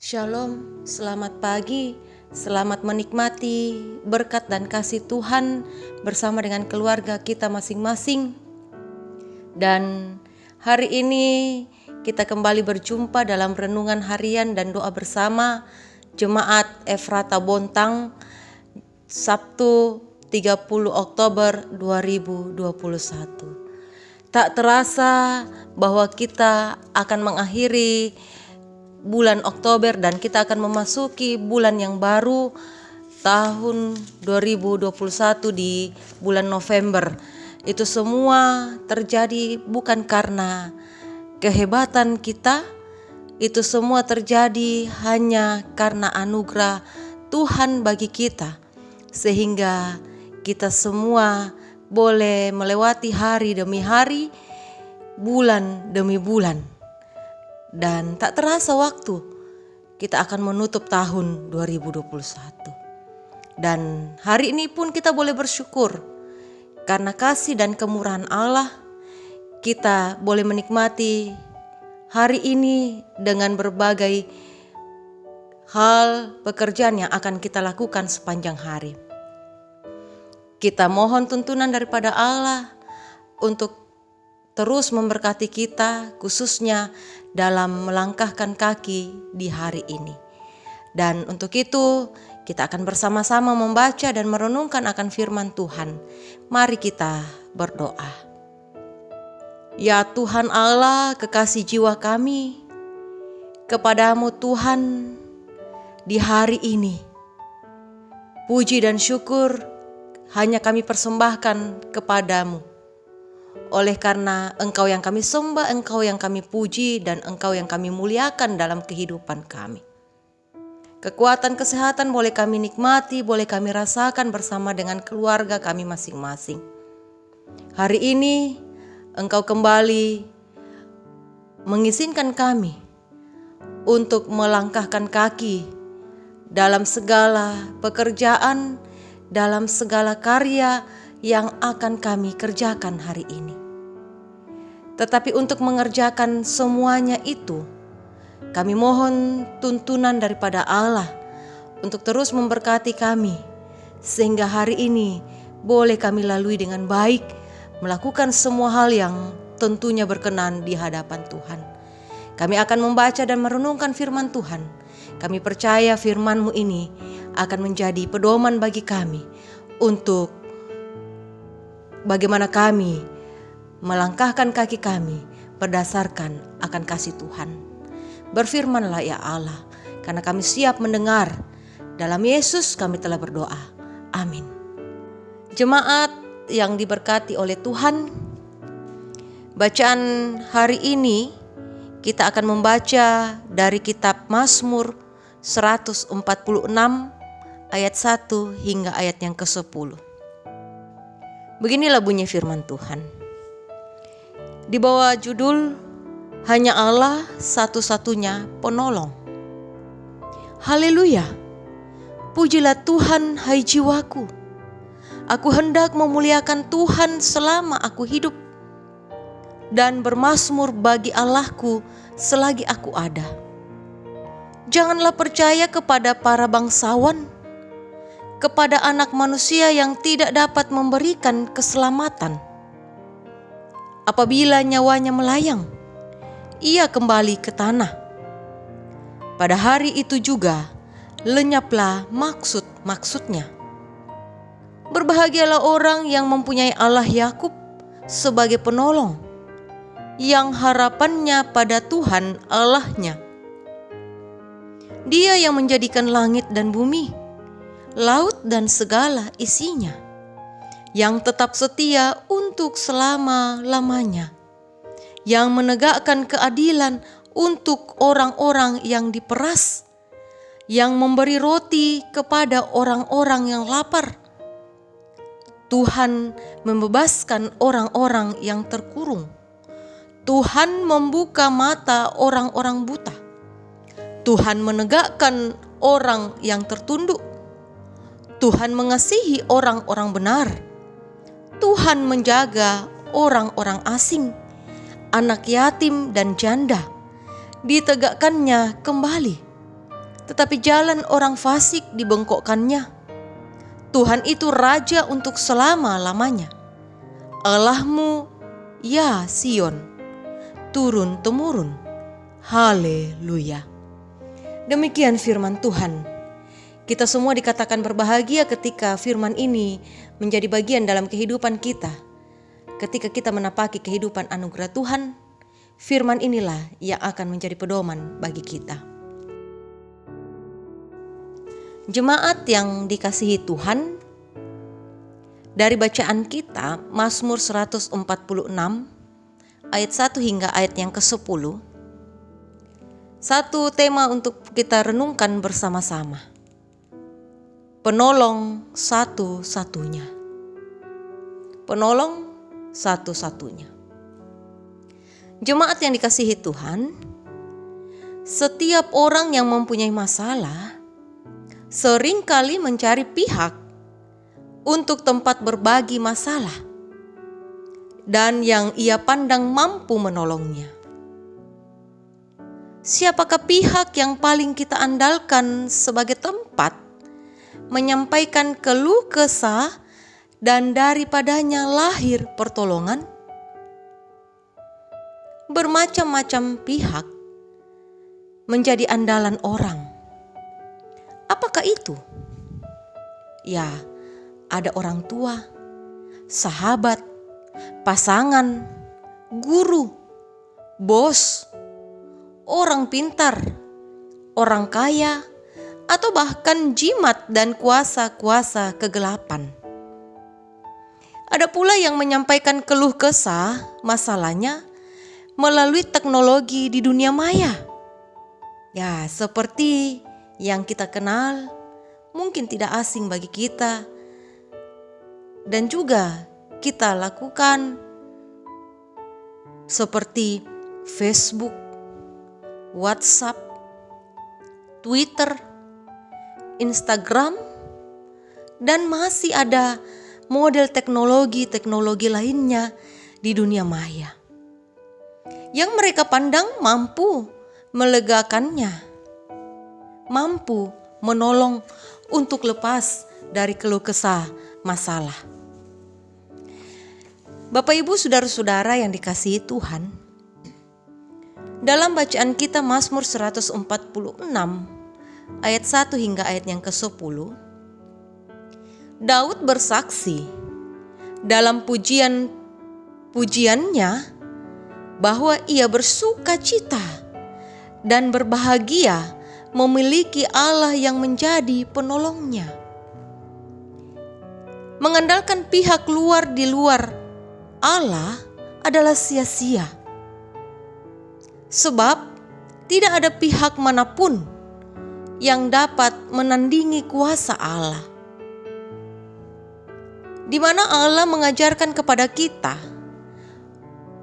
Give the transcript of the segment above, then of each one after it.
Shalom, selamat pagi, selamat menikmati berkat dan kasih Tuhan bersama dengan keluarga kita masing-masing. Dan hari ini kita kembali berjumpa dalam renungan harian dan doa bersama Jemaat Efrata Bontang, Sabtu 30 Oktober 2021. Tak terasa bahwa kita akan mengakhiri bulan Oktober dan kita akan memasuki bulan yang baru tahun 2021 di bulan November. Itu semua terjadi bukan karena kehebatan kita, itu semua terjadi hanya karena anugerah Tuhan bagi kita, sehingga kita semua boleh melewati hari demi hari, bulan demi bulan. Dan tak terasa waktu kita akan menutup tahun 2021. Dan hari ini pun kita boleh bersyukur karena kasih dan kemurahan Allah. Kita boleh menikmati hari ini dengan berbagai hal pekerjaan yang akan kita lakukan sepanjang hari. Kita mohon tuntunan daripada Allah untuk terus memberkati kita, khususnya dalam melangkahkan kaki di hari ini. Dan untuk itu kita akan bersama-sama membaca dan merenungkan akan firman Tuhan. Mari kita berdoa. Ya Tuhan Allah, kekasih jiwa kami, kepadamu Tuhan di hari ini, puji dan syukur hanya kami persembahkan kepadamu. Oleh karena Engkau yang kami sembah, Engkau yang kami puji, dan Engkau yang kami muliakan dalam kehidupan kami. Kekuatan kesehatan boleh kami nikmati, boleh kami rasakan bersama dengan keluarga kami masing-masing. Hari ini Engkau kembali mengizinkan kami untuk melangkahkan kaki dalam segala pekerjaan, dalam segala karya yang akan kami kerjakan hari ini. Tetapi untuk mengerjakan semuanya itu, kami mohon tuntunan daripada Allah untuk terus memberkati kami, sehingga hari ini boleh kami lalui dengan baik, melakukan semua hal yang tentunya berkenan di hadapan Tuhan. Kami akan membaca dan merenungkan firman Tuhan. Kami percaya firman-Mu ini akan menjadi pedoman bagi kami untuk bagaimana kami melangkahkan kaki kami berdasarkan akan kasih Tuhan. Berfirmanlah ya Allah, karena kami siap mendengar. Dalam Yesus kami telah berdoa. Amin. Jemaat yang diberkati oleh Tuhan, bacaan hari ini kita akan membaca dari kitab Mazmur 146 ayat 1 hingga ayat yang ke-10. Beginilah bunyi firman Tuhan. Di bawah judul Hanya Allah satu-satunya penolong. Haleluya. Pujilah Tuhan hai jiwaku. Aku hendak memuliakan Tuhan selama aku hidup, dan bermazmur bagi Allahku selagi aku ada. Janganlah percaya kepada para bangsawan, kepada anak manusia yang tidak dapat memberikan keselamatan. Apabila nyawanya melayang, ia kembali ke tanah. Pada hari itu juga lenyaplah maksud-maksudnya. Berbahagialah orang yang mempunyai Allah Yakub sebagai penolong, yang harapannya pada Tuhan Allahnya. Dia yang menjadikan langit dan bumi, laut dan segala isinya, yang tetap setia untuk selama-lamanya, yang menegakkan keadilan untuk orang-orang yang diperas, yang memberi roti kepada orang-orang yang lapar. Tuhan membebaskan orang-orang yang terkurung. Tuhan membuka mata orang-orang buta. Tuhan menegakkan orang yang tertunduk. Tuhan mengasihi orang-orang benar. Tuhan menjaga orang-orang asing, anak yatim dan janda, ditegakkannya kembali. tetapi jalan orang fasik dibengkokkannya. Tuhan itu Raja untuk selama-lamanya. Allahmu, ya Sion, turun-temurun. Haleluya. Demikian firman Tuhan. Kita semua dikatakan berbahagia ketika firman ini menjadi bagian dalam kehidupan kita. Ketika kita menapaki kehidupan anugerah Tuhan, firman inilah yang akan menjadi pedoman bagi kita. Jemaat yang dikasihi Tuhan, dari bacaan kita Mazmur 146 ayat 1 hingga ayat yang ke-10. Satu tema untuk kita renungkan bersama-sama. Penolong satu-satunya. Penolong satu-satunya. Jemaat yang dikasihi Tuhan, setiap orang yang mempunyai masalah seringkali mencari pihak untuk tempat berbagi masalah dan yang ia pandang mampu menolongnya. Siapakah pihak yang paling kita andalkan sebagai tempat menyampaikan keluh kesah dan daripadanya lahir pertolongan? Bermacam-macam pihak menjadi andalan orang. Apakah itu? Ya, ada orang tua, sahabat, pasangan, guru, bos, orang pintar, orang kaya, atau bahkan jimat dan kuasa-kuasa kegelapan. Ada pula yang menyampaikan keluh kesah masalahnya melalui teknologi di dunia maya. Ya, seperti yang kita kenal, mungkin tidak asing bagi kita, dan juga kita lakukan seperti Facebook, WhatsApp, Twitter, Instagram, dan masih ada model teknologi lainnya di dunia maya yang mereka pandang mampu melegakannya, mampu menolong untuk lepas dari keluh kesah masalah. Bapak Ibu saudara-saudara yang dikasihi Tuhan, dalam bacaan kita Mazmur 146 ayat 1 hingga ayat yang ke-10, Daud bersaksi dalam pujiannya bahwa ia bersuka cita dan berbahagia memiliki Allah yang menjadi penolongnya. Mengandalkan pihak luar di luar Allah adalah sia-sia. Sebab tidak ada pihak manapun yang dapat menandingi kuasa Allah. Di mana Allah mengajarkan kepada kita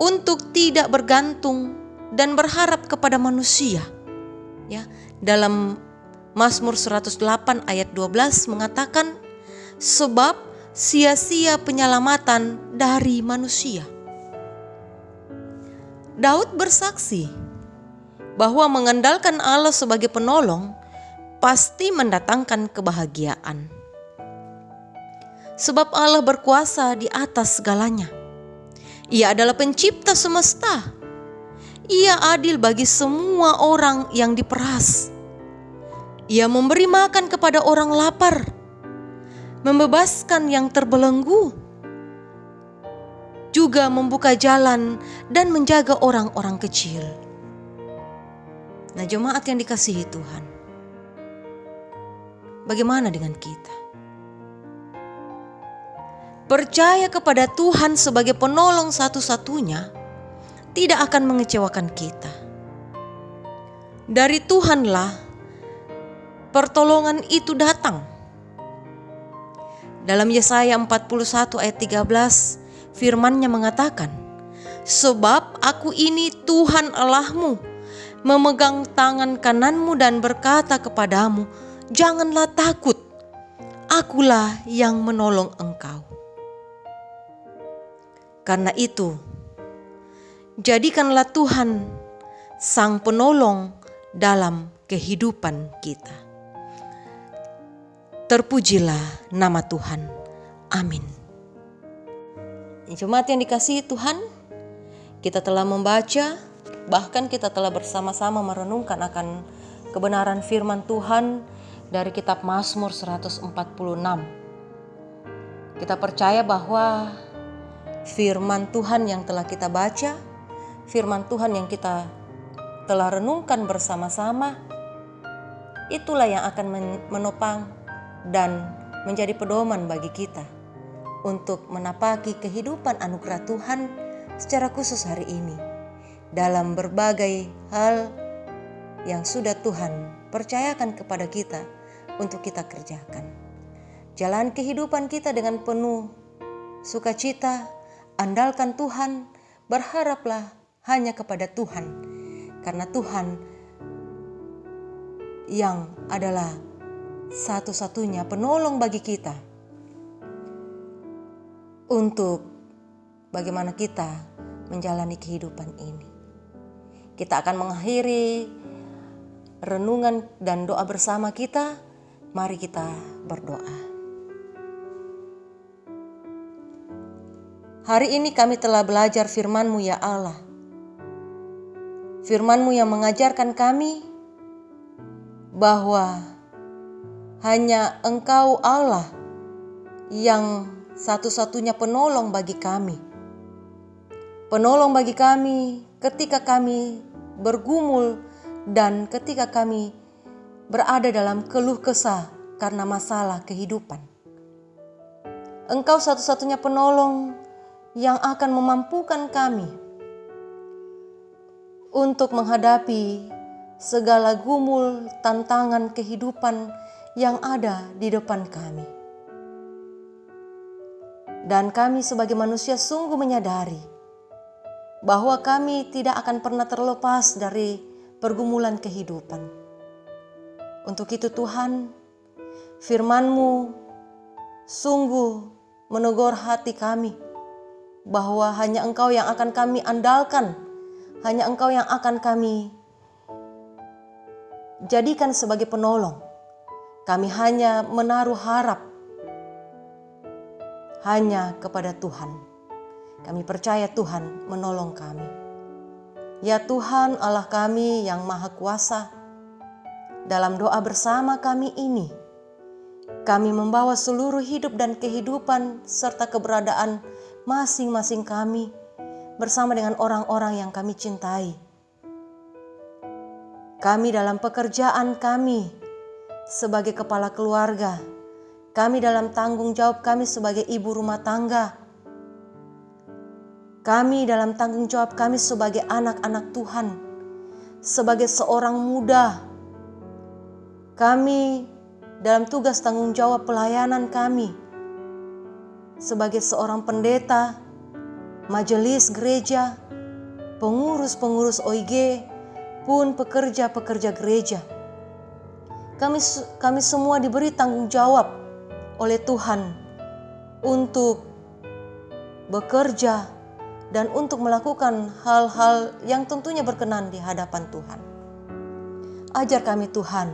untuk tidak bergantung dan berharap kepada manusia. Ya, dalam Mazmur 108 ayat 12 mengatakan, sebab sia-sia penyelamatan dari manusia. Daud bersaksi bahwa mengandalkan Allah sebagai penolong pasti mendatangkan kebahagiaan. Sebab Allah berkuasa di atas segalanya. Ia adalah pencipta semesta. Ia adil bagi semua orang yang diperas. Ia memberi makan kepada orang lapar, membebaskan yang terbelenggu, juga membuka jalan dan menjaga orang-orang kecil. Nah, jemaat yang dikasihi Tuhan, bagaimana dengan kita? Percaya kepada Tuhan sebagai penolong satu-satunya tidak akan mengecewakan kita. Dari Tuhanlah pertolongan itu datang. Dalam Yesaya 41 ayat 13, firman-Nya mengatakan, sebab aku ini Tuhan Allahmu, memegang tangan kananmu dan berkata kepadamu, janganlah takut, akulah yang menolong engkau. Karena itu, jadikanlah Tuhan sang penolong dalam kehidupan kita. Terpujilah nama Tuhan. Amin. Jemaat yang dikasihi Tuhan, kita telah membaca, bahkan kita telah bersama-sama merenungkan akan kebenaran firman Tuhan dari kitab Mazmur 146. Kita percaya bahwa firman Tuhan yang telah kita baca, firman Tuhan yang kita telah renungkan bersama-sama, itulah yang akan menopang dan menjadi pedoman bagi kita untuk menapaki kehidupan anugerah Tuhan secara khusus hari ini dalam berbagai hal yang sudah Tuhan percayakan kepada kita untuk kita kerjakan. Jalan kehidupan kita dengan penuh sukacita, andalkan Tuhan, berharaplah hanya kepada Tuhan, karena Tuhan yang adalah satu-satunya penolong bagi kita untuk bagaimana kita menjalani kehidupan ini. Kita akan mengakhiri renungan dan doa bersama kita. Mari kita berdoa. Hari ini kami telah belajar firman-Mu ya Allah. Firman-Mu yang mengajarkan kami bahwa hanya Engkau Allah yang satu-satunya penolong bagi kami. Penolong bagi kami ketika kami bergumul dan ketika kami berada dalam keluh kesah karena masalah kehidupan. Engkau satu-satunya penolong yang akan memampukan kami untuk menghadapi segala gumul tantangan kehidupan yang ada di depan kami. Dan kami sebagai manusia sungguh menyadari bahwa kami tidak akan pernah terlepas dari pergumulan kehidupan. Untuk itu Tuhan, firman-Mu sungguh menegur hati kami bahwa hanya Engkau yang akan kami andalkan, hanya Engkau yang akan kami jadikan sebagai penolong. Kami hanya menaruh harap hanya kepada Tuhan. Kami percaya Tuhan menolong kami. Ya Tuhan Allah kami yang Maha Kuasa, dalam doa bersama kami ini, kami membawa seluruh hidup dan kehidupan serta keberadaan masing-masing kami bersama dengan orang-orang yang kami cintai. Kami dalam pekerjaan kami sebagai kepala keluarga, kami dalam tanggung jawab kami sebagai ibu rumah tangga, kami dalam tanggung jawab kami sebagai anak-anak Tuhan, sebagai seorang muda, kami dalam tugas tanggung jawab pelayanan kami, sebagai seorang pendeta, majelis gereja, pengurus-pengurus OIG, pun pekerja-pekerja gereja. Kami semua diberi tanggung jawab oleh Tuhan untuk bekerja dan untuk melakukan hal-hal yang tentunya berkenan di hadapan Tuhan. Ajar kami Tuhan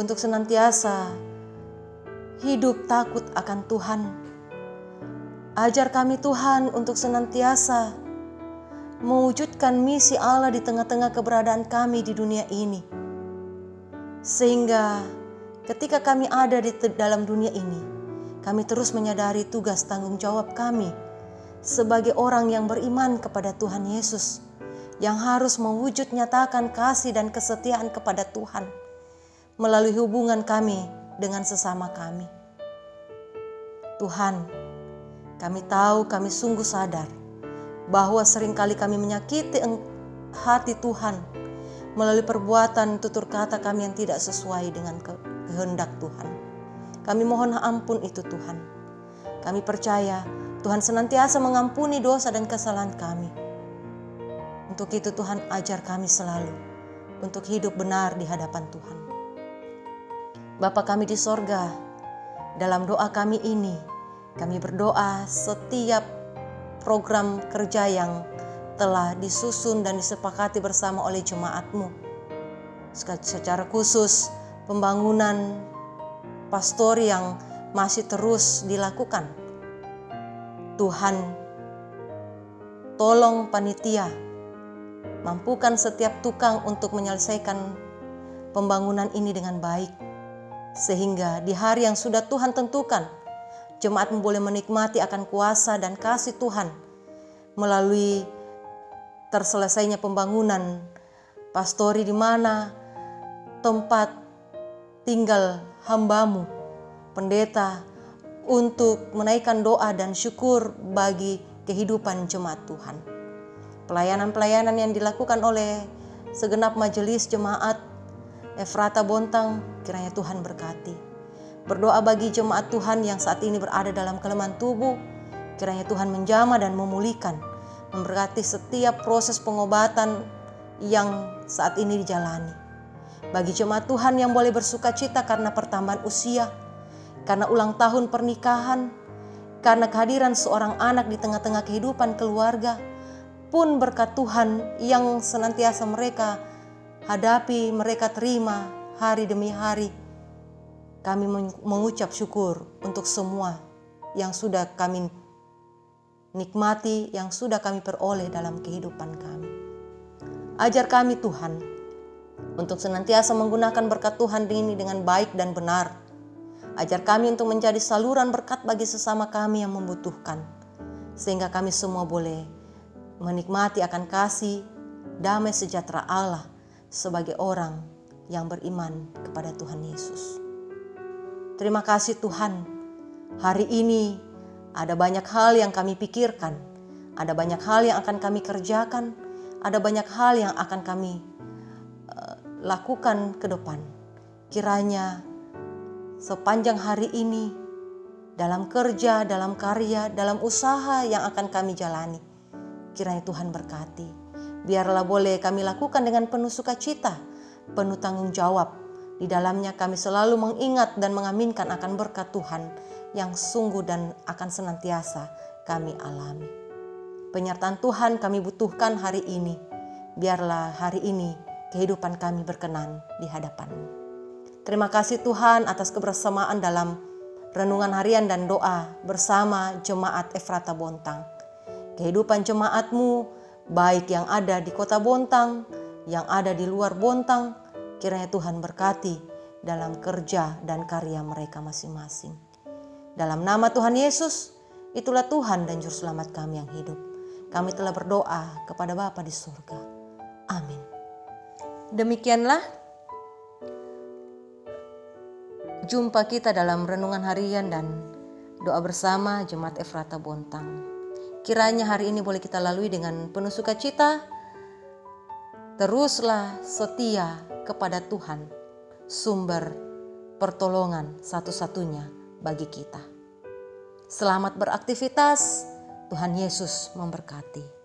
untuk senantiasa hidup takut akan Tuhan. Ajar kami Tuhan untuk senantiasa mewujudkan misi Allah di tengah-tengah keberadaan kami di dunia ini. Sehingga ketika kami ada di dalam dunia ini, kami terus menyadari tugas tanggung jawab kami sebagai orang yang beriman kepada Tuhan Yesus, yang harus mewujud nyatakan kasih dan kesetiaan kepada Tuhan melalui hubungan kami dengan sesama kami. Tuhan, kami tahu, kami sungguh sadar bahwa seringkali kami menyakiti hati Tuhan melalui perbuatan tutur kata kami yang tidak sesuai dengan kehendak Tuhan. Kami mohon ampun itu Tuhan. Kami percaya Tuhan senantiasa mengampuni dosa dan kesalahan kami. Untuk itu Tuhan ajar kami selalu untuk hidup benar di hadapan Tuhan. Bapa kami di sorga, dalam doa kami ini, kami berdoa setiap program kerja yang telah disusun dan disepakati bersama oleh jemaat-Mu. secara khusus pembangunan pastori yang masih terus dilakukan. Tuhan, tolong panitia, mampukan setiap tukang untuk menyelesaikan pembangunan ini dengan baik, sehingga di hari yang sudah Tuhan tentukan, jemaat boleh menikmati akan kuasa dan kasih Tuhan melalui terselesainya pembangunan pastori, di mana tempat tinggal hamba-Mu, pendeta, untuk menaikkan doa dan syukur bagi kehidupan jemaat Tuhan. Pelayanan-pelayanan yang dilakukan oleh segenap majelis jemaat Efrata Bontang, kiranya Tuhan berkati. Berdoa bagi jemaat Tuhan yang saat ini berada dalam kelemahan tubuh, kiranya Tuhan menjamah dan memulihkan, memberkati setiap proses pengobatan yang saat ini dijalani. Bagi jemaat Tuhan yang boleh bersuka cita karena pertambahan usia, karena ulang tahun pernikahan, karena kehadiran seorang anak di tengah-tengah kehidupan keluarga, pun berkat Tuhan yang senantiasa mereka hadapi, mereka terima hari demi hari. Kami mengucap syukur untuk semua yang sudah kami nikmati, yang sudah kami peroleh dalam kehidupan kami. Ajar kami Tuhan untuk senantiasa menggunakan berkat Tuhan ini dengan baik dan benar. Ajar kami untuk menjadi saluran berkat bagi sesama kami yang membutuhkan, sehingga kami semua boleh menikmati akan kasih, damai sejahtera Allah sebagai orang yang beriman kepada Tuhan Yesus. Terima kasih Tuhan, hari ini ada banyak hal yang kami pikirkan, ada banyak hal yang akan kami kerjakan, ada banyak hal yang akan kami lakukan ke depan. Kiranya sepanjang hari ini, dalam kerja, dalam karya, dalam usaha yang akan kami jalani, kiranya Tuhan berkati. Biarlah boleh kami lakukan dengan penuh sukacita, penuh tanggung jawab. Di dalamnya kami selalu mengingat dan mengaminkan akan berkat Tuhan yang sungguh dan akan senantiasa kami alami. Penyertaan Tuhan kami butuhkan hari ini. Biarlah hari ini kehidupan kami berkenan di hadapan-Mu. Terima kasih Tuhan atas kebersamaan dalam renungan harian dan doa bersama jemaat Efrata Bontang. Kehidupan jemaat-Mu, baik yang ada di kota Bontang, yang ada di luar Bontang, kiranya Tuhan berkati dalam kerja dan karya mereka masing-masing. Dalam nama Tuhan Yesus, itulah Tuhan dan Juru Selamat kami yang hidup. Kami telah berdoa kepada Bapa di surga. Amin. Demikianlah jumpa kita dalam renungan harian dan doa bersama Jemaat Efrata Bontang. Kiranya hari ini boleh kita lalui dengan penuh sukacita. Teruslah setia kepada Tuhan, sumber pertolongan satu-satunya bagi kita. Selamat beraktivitas, Tuhan Yesus memberkati.